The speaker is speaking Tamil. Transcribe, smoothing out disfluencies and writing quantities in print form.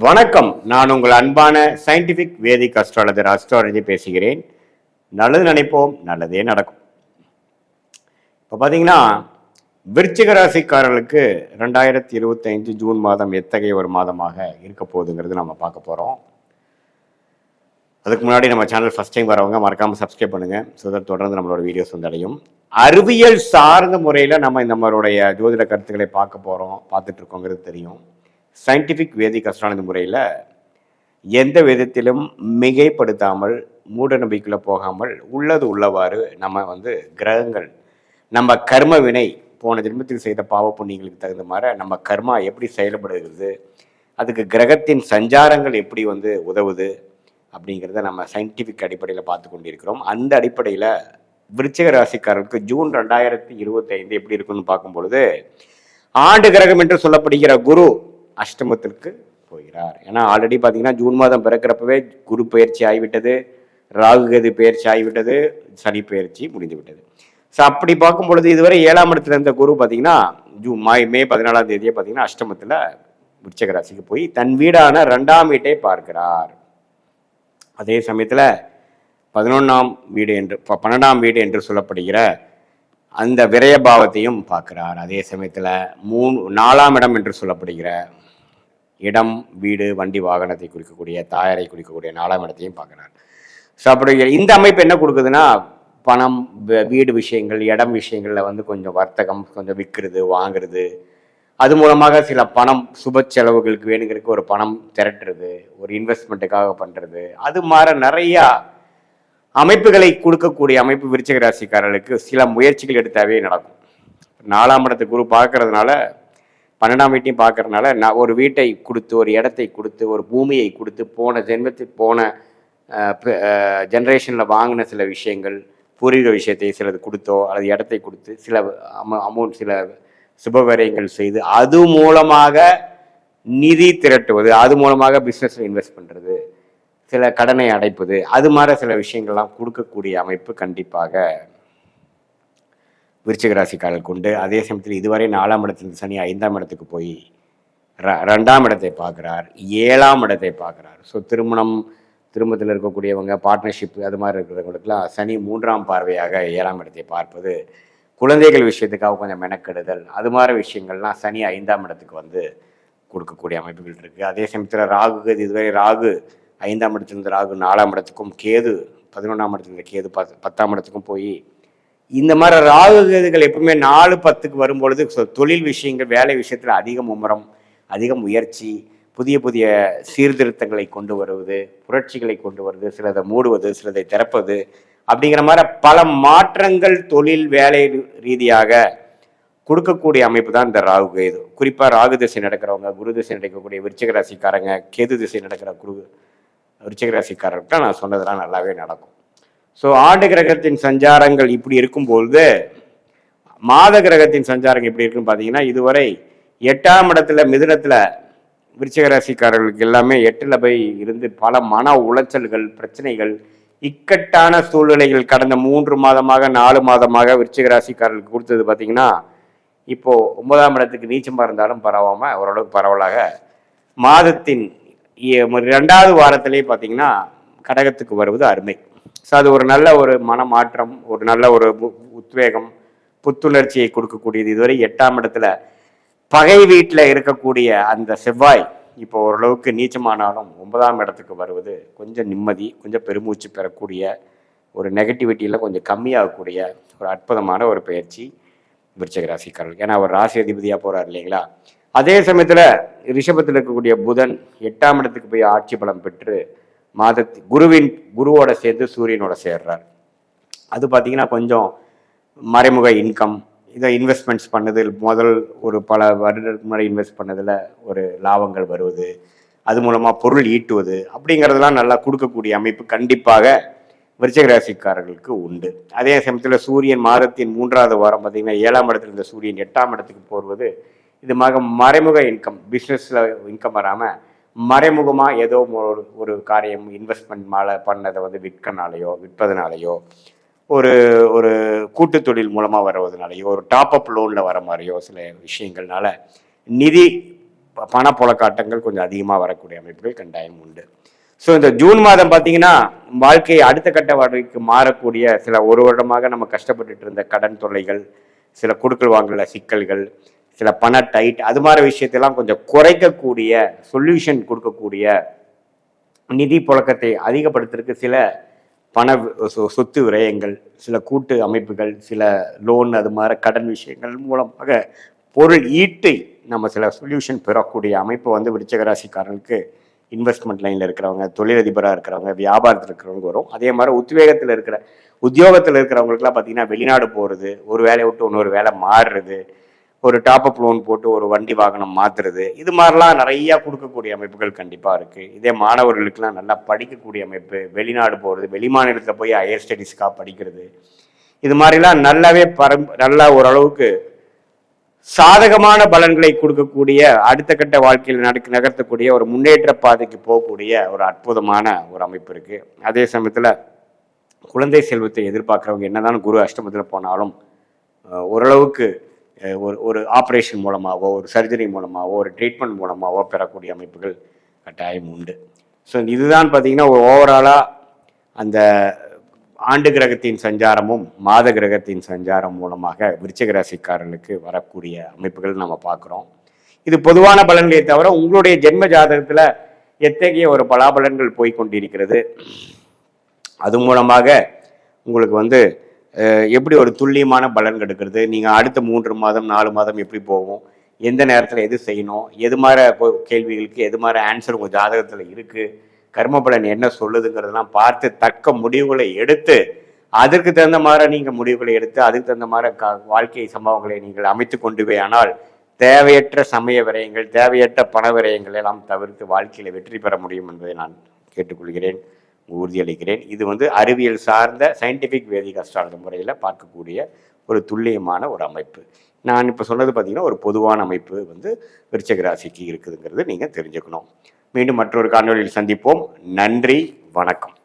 வணக்கம். நான் உங்கள் அன்பான சயின்டிபிக் வேதிக் அஸ்ட்ராலஜி பேசுகிறேன். நல்லது நினைப்போம், நல்லதே நடக்கும். இப்போ பார்த்தீங்கன்னா, விருச்சிக ராசிக்காரர்களுக்கு 2025 ஜூன் மாதம் எத்தகைய ஒரு மாதமாக இருக்க போகுதுங்கிறது நம்ம பார்க்க போகிறோம். அதுக்கு முன்னாடி நம்ம சேனல் ஃபஸ்ட் டைம் வரவங்க மறக்காமல் சப்ஸ்கிரைப் பண்ணுங்கள். ஸோ தட் தொடர்ந்து நம்மளோட வீடியோஸ் வந்து அடையும். அறிவியல் சார்ந்த முறையில் நம்ம நம்மளுடைய ஜோதிட கருத்துக்களை பார்த்துட்டு இருக்கோங்கிறது தெரியும். சயின்டிஃபிக் வேதிக் அஸ்ட்ராலஜி முறையில் எந்த விதத்திலும் மிகைப்படுத்தாமல் மூட நம்பிக்கைக்குள்ளே போகாமல் உள்ளது உள்ளவாறு நம்ம கிரகங்கள் நம்ம கர்ம வினை போன ஜென்மத்தில் செய்த பாவ புண்ணியங்களுக்கு தகுந்த மாதிரி நம்ம கர்மா எப்படி செயல்படுகிறது, அதுக்கு கிரகத்தின் சஞ்சாரங்கள் எப்படி உதவுது அப்படிங்கிறத நம்ம சயின்டிஃபிக் அடிப்படையில் பார்த்து கொண்டிருக்கிறோம். அந்த அடிப்படையில் விருச்சிக ராசிக்காரருக்கு ஜூன் 2025 எப்படி இருக்குன்னு பார்க்கும்பொழுது, ஆண்டு கிரகம் என்று சொல்லப்படுகிற குரு அஷ்டமத்திற்கு போகிறார். ஏன்னா ஆல்ரெடி பார்த்தீங்கன்னா ஜூன் மாதம் பிறக்கிறப்பவே குரு பயிற்சி ஆகிவிட்டது, ராகு கேது பயிற்சி ஆகிவிட்டது, சனி பயிற்சி முடிந்து விட்டது. ஸோ அப்படி பார்க்கும் பொழுது இதுவரை 7ஆம் இடத்துல இருந்த குரு பார்த்தீங்கன்னா மே 14ஆம் தேதியே பார்த்தீங்கன்னா அஷ்டமத்தில் விருச்சிக ராசிக்கு போய் தன் வீடான 2ஆம் வீட்டை பார்க்கிறார். அதே சமயத்தில் 11ஆம் வீடு என்று 12ஆம் வீடு என்று சொல்லப்படுகிற அந்த விரயபாவத்தையும் பார்க்கிறார். அதே சமயத்தில் 4ஆம் இடம் என்று சொல்லப்படுகிற இடம், வீடு, வண்டி, வாகனத்தை குறிக்கக்கூடிய, தாயாரை குறிக்கக்கூடிய 4ஆம் இடத்தையும் பார்க்கிறார். ஸோ அப்படி இந்த அமைப்பு என்ன கொடுக்குதுன்னா, பணம், வீடு விஷயங்கள், இடம் விஷயங்களில் கொஞ்சம் வர்த்தகம், கொஞ்சம் விற்கிறது, வாங்குறது, அது மூலமாக சில பணம் சுப செலவுகளுக்கு வேணுங்கிறதுக்கு ஒரு பணம் திரட்டுறது, ஒரு இன்வெஸ்ட்மெண்ட்டுக்காக பண்ணுறது, அது மாதிரி நிறையா அமைப்புகளை கொடுக்கக்கூடிய அமைப்பு விருச்சிக ராசிக்காரர்களுக்கு சில முயற்சிகள் எடுத்தாவே நடக்கும். 4ஆம் இடத்து குரு பார்க்கறதுனால 12ஆம் வீட்டையும் பார்க்கறதுனால நான் ஒரு வீட்டை கொடுத்து, ஒரு இடத்தை கொடுத்து, ஒரு பூமியை கொடுத்து, போன ஜென்மத்துக்கு போன ஜென்ரேஷனில் வாங்கின சில விஷயங்கள், பூர்வீக விஷயத்தை சிலது கொடுத்தோ அல்லது இடத்தை கொடுத்து சில அமௌண்ட், சில சுபகாரியங்கள் செய்து அது மூலமாக நிதி திரட்டுவது, அது மூலமாக பிஸ்னஸில் இன்வெஸ்ட் பண்ணுறது, சில கடனை அடைப்பது, அது மாதிரி சில விஷயங்கள்லாம் கொடுக்கக்கூடிய அமைப்பு கண்டிப்பாக விருச்சிக ராசிக்காரர்களுக்கு உண்டு. அதே சமயத்தில் இதுவரை 4ஆம் இடத்துல சனி 5ஆம் இடத்துக்கு போய் 2ஆம் இடத்தை பார்க்குறார், 7ஆம் இடத்தை பார்க்குறார். ஸோ திருமணத்தில் இருக்கக்கூடியவங்க, பார்ட்னர்ஷிப், அது மாதிரி இருக்கிறவங்களுக்குலாம் சனி 3ஆம் பார்வையாக 7ஆம் இடத்தை பார்ப்பது, குழந்தைகள் விஷயத்துக்காக கொஞ்சம் மெனக்கெடுதல், அது மாதிரி விஷயங்கள்லாம் சனி 5ஆம் இடத்துக்கு கொடுக்கக்கூடிய அமைப்புகள் இருக்குது. அதே சமயத்தில் ராகு, இதுவரை ராகு 5ஆம் இடத்துலேருந்து ராகு 4ஆம் இடத்துக்கும், கேது 11ஆம் இடத்துலேருந்து கேது 10ஆம் இடத்துக்கும் போய் இந்த மாதிரி ராகு கேதுகள் எப்பவுமே 4-10க்கு வரும்பொழுது தொழில் விஷயங்கள், வேலை விஷயத்தில் அதிக மும்முரம், அதிக முயற்சி, புதிய புதிய சீர்திருத்தங்களை கொண்டு வருவது, புரட்சிகளை கொண்டு வருவது, சிலதை மூடுவது, சிலதை திறப்பது, அப்படிங்கிற மாதிரி பல மாற்றங்கள் தொழில் வேலை ரீதியாக கொடுக்கக்கூடிய அமைப்பு தான் இந்த ராகு கேது. குறிப்பாக ராகு திசை நடக்கிறவங்க, குரு திசை நடக்கக்கூடிய விருச்சிக ராசிக்காரங்க, கேது திசை நடக்கிற விருச்சிக ராசிக்காரர்கிட்ட நான் சொன்னதெல்லாம் நல்லாவே நடக்கும். ஸோ ஆண்டு கிரகத்தின் சஞ்சாரங்கள் இப்படி இருக்கும்பொழுது மாத கிரகத்தின் சஞ்சாரங்கள் எப்படி இருக்குன்னு பார்த்தீங்கன்னா, இதுவரை 8ஆம் இடத்துல மிதுனத்தில் விருச்சிக ராசிக்காரர்களுக்கு எல்லாமே 8ல் போய் இருந்து பல மன உளைச்சல்கள், பிரச்சனைகள், இக்கட்டான சூழ்நிலைகள் கடந்த 3 மாதமாக 4 மாதமாக விருச்சிக ராசிக்காரர்களுக்கு கொடுத்தது பார்த்தீங்கன்னா, இப்போது 9ஆம் இடத்துக்கு நீச்சமாக இருந்தாலும் பரவாமல் ஓரளவுக்கு பரவலாக மாதத்தின் 2வது வாரத்திலே பார்த்தீங்கன்னா கடகத்துக்கு வருவது அருமை. ஸோ அது ஒரு நல்ல ஒரு மனமாற்றம், ஒரு நல்ல ஒரு உத்வேகம், புத்துணர்ச்சியை கொடுக்கக்கூடியது. இதுவரை 8ஆம் இடத்துல பகை வீட்டில் இருக்கக்கூடிய அந்த செவ்வாய் இப்போ ஓரளவுக்கு நீச்சமானாலும் 9ஆம் இடத்துக்கு வருவது கொஞ்சம் நிம்மதி, கொஞ்சம் பெருமூச்சு பெறக்கூடிய, ஒரு நெகட்டிவிட்டியில் கொஞ்சம் கம்மியாகக்கூடிய ஒரு அற்புதமான ஒரு பயிற்சி விருச்சிக ராசிக்காரர்கள். ஏன்னா அவர் ராசி அதிபதியாக போகிறார் இல்லைங்களா. அதே சமயத்தில் ரிஷபத்தில் இருக்கக்கூடிய புதன் 8ஆம் இடத்துக்கு போய் ஆட்சி பலம் பெற்று குருவோட சேர்ந்து சூரியனோட சேர்றார். அது பார்த்தீங்கன்னா கொஞ்சம் மறைமுக இன்கம், இதை இன்வெஸ்ட்மெண்ட்ஸ் பண்ணதில் ஒரு பல வருடத்துக்கு முன்னாடி இன்வெஸ்ட் பண்ணதில் ஒரு லாபங்கள் வருவது, அது மூலமாக பொருள் ஈட்டுவது, அப்படிங்கிறதெல்லாம் நல்லா கொடுக்கக்கூடிய அமைப்பு கண்டிப்பாக விருச்சிக ராசிக்காரர்களுக்கு உண்டு. அதே சமயத்தில் சூரியன் மாதத்தின் 3வது வாரம் பார்த்தீங்கன்னா 7ஆம் இடத்துல இருந்த சூரியன் 8ஆம் இடத்துக்கு போடுவது, இது மறைமுக இன்கம், பிஸ்னஸில் இன்கம் வராமல் மறைமுகமாக ஏதோ ஒரு காரியம் இன்வெஸ்ட்மெண்ட் மேலே பண்ணதை விற்பதனாலேயோ, ஒரு கூட்டு தொழில் மூலமாக வருவதனாலேயோ, ஒரு டாப்அப் லோனில் வர மாதிரியோ சில விஷயங்கள்னால நிதி பணப்புழக்காட்டங்கள் கொஞ்சம் அதிகமாக வரக்கூடிய அமைப்புகள் கட்டாயம் உண்டு. ஸோ இந்த ஜூன் மாதம் பார்த்தீங்கன்னா வாழ்க்கை அடுத்த கட்ட வாழ்க்கைக்கு மாறக்கூடிய சில ஒரு வருடமாக நம்ம கஷ்டப்பட்டுட்டு இருந்த கடன் தொல்லைகள், சில கொடுக்கல் வாங்கல சிக்கல்கள், சில பண டைட், அது மாதிரி விஷயத்தெல்லாம் கொஞ்சம் குறைக்கக்கூடிய சொல்யூஷன் கொடுக்கக்கூடிய நிதி புழக்கத்தை அதிகப்படுத்துறதுக்கு சில பண சொத்து விரயங்கள், சில கூட்டு அமைப்புகள், சில லோன், அது மாதிரி கடன் விஷயங்கள் மூலமாக பொருள் ஈட்டை நம்ம சில சொல்யூஷன் பெறக்கூடிய அமைப்பு வந்து விருச்சிக ராசிக்காரர்களுக்கு இன்வெஸ்ட்மெண்ட் லைனில் இருக்கிறவங்க, தொழிலதிபராக இருக்கிறவங்க, வியாபாரத்தில் இருக்கிறவங்க வரும். அதே மாதிரி உத்தியோகத்தில் இருக்கிறவங்களுக்குலாம் பார்த்தீங்கன்னா வெளிநாடு போகிறது, ஒரு வேலையை விட்டு இன்னொரு வேலை மாறுறது, ஒரு டாப்அப் லோன் போட்டு ஒரு வண்டி வாகனம் மாற்றுறது, இது மாதிரிலாம் நிறையா கொடுக்கக்கூடிய அமைப்புகள் கண்டிப்பாக இருக்குது. இதே மாணவர்களுக்கெல்லாம் நல்லா படிக்கக்கூடிய அமைப்பு, வெளிநாடு போகிறது, வெளிமாநிலத்தில் போய் ஹையர் ஸ்டடீஸ்க்காக படிக்கிறது, இது மாதிரிலாம் நல்லாவே நல்லா ஓரளவுக்கு சாதகமான பலன்களை கொடுக்கக்கூடிய அடுத்த கட்ட வாழ்க்கையில் நகர்த்தக்கூடிய ஒரு முன்னேற்ற பாதைக்கு போகக்கூடிய ஒரு அற்புதமான ஒரு அமைப்பு இருக்குது. அதே சமயத்தில் குழந்தை செல்வத்தை எதிர்பார்க்குறவங்க என்னதான் குரு அஷ்டமத்தில் போனாலும் ஓரளவுக்கு ஒரு ஆப்ரேஷன் மூலமாகவோ, ஒரு சர்ஜரி மூலமாகவோ, ஒரு ட்ரீட்மெண்ட் மூலமாகவோ பெறக்கூடிய அமைப்புகள் கட்டாயம் உண்டு. ஸோ இதுதான் பார்த்தீங்கன்னா ஒரு ஓவராலாக அந்த ஆண்டு கிரகத்தின் சஞ்சாரமும் மாத கிரகத்தின் சஞ்சாரம் மூலமாக விருச்சிக ராசிக்காரர்களுக்கு வரக்கூடிய அமைப்புகள் நம்ம பார்க்குறோம். இது பொதுவான பலன்களை தவிர உங்களுடைய ஜென்ம ஜாதகத்தில் எத்தகைய ஒரு பலாபலன்கள் போய்கொண்டிருக்கிறது, அது மூலமாக உங்களுக்கு வந்து எப்படி ஒரு துல்லியமான பலன் எடுக்கிறது, நீங்கள் அடுத்த 3 மாதம் 4 மாதம் எப்படி போகும், எந்த நேரத்தில் எது செய்யணும், எது மாதிரி கேள்விகளுக்கு எது மாதிரி ஆன்சர் உங்கள் ஜாதகத்தில் இருக்குது, கர்ம பலன் என்ன சொல்லுதுங்கிறதெல்லாம் பார்த்து தக்க முடிவுகளை எடுத்து அதற்கு தகுந்த மாதிரி நீங்கள் முடிவுகளை எடுத்து அதுக்கு தகுந்த மாதிரி வாழ்க்கை சம்பவங்களை நீங்கள் அமைத்து கொண்டு ஆனால் தேவையற்ற சமய விரயங்கள், தேவையற்ற பண விரயங்கள் எல்லாம் தவிர்த்து வாழ்க்கையில் வெற்றி பெற முடியும் என்பதை நான் கேட்டுக்கொள்கிறேன், உறுதியளிக்கிறேன். இது வந்து அறிவியல் சார்ந்த சயின்டிஃபிக் வேதிக் அஸ்ட்ராலஜி முறையில் பார்க்கக்கூடிய ஒரு துல்லியமான ஒரு அமைப்பு. நான் இப்போ சொன்னது பார்த்தீங்கன்னா ஒரு பொதுவான அமைப்பு வந்து விருச்சிக ராசிக்கு இருக்குதுங்கிறது நீங்கள் தெரிஞ்சுக்கணும். மீண்டும் மற்றொரு காணொலியில் சந்திப்போம். நன்றி, வணக்கம்.